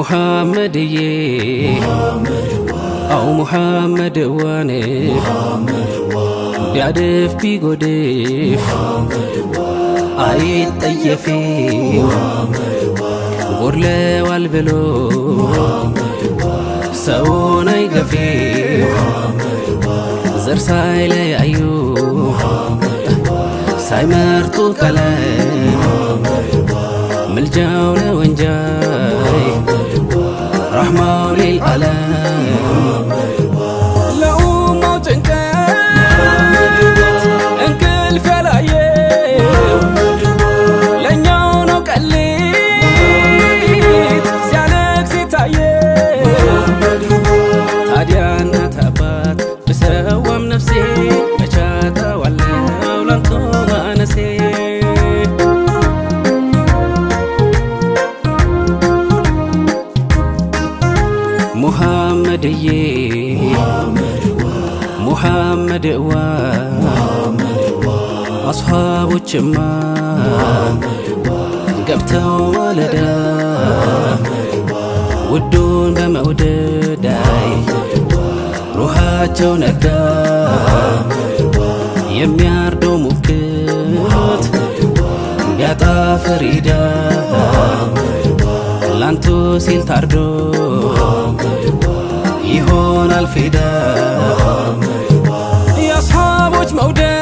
ሙሐመድዬ አው ሙሐመድ ዋኔ ቢያድፍ ቢጎድፍ አይጠየፊ ጎድለዋል ብሎ ሰውን አይገፊ ዘር ሳይለያዩ ሳይመርጡ ቀለም ምልጃው ነው እንጂ ረሕማው ሊልዓለም ለኡማው ጭንቀት እንቅልፍ ያላየ ለእኛው ነው ቀሊት ሲያለቅስ የታየ ታዲያ እናት አባት ብሰዋም ነፍሴ መቼ አጣዋለሁ ላንተ ማነሴ ሙሐመድዬ ሙሐመድዋ አስሓቦችማ ገብተው ማለዳ ውዱን በመውደዳይ ሩሃቸው ነጋ የሚያርደው ሙክት ቢያጣ ፈሪዳ ላንቱ ሲል ታርዶ ይሆናል ፊዳ የአስሓቦች መውደድ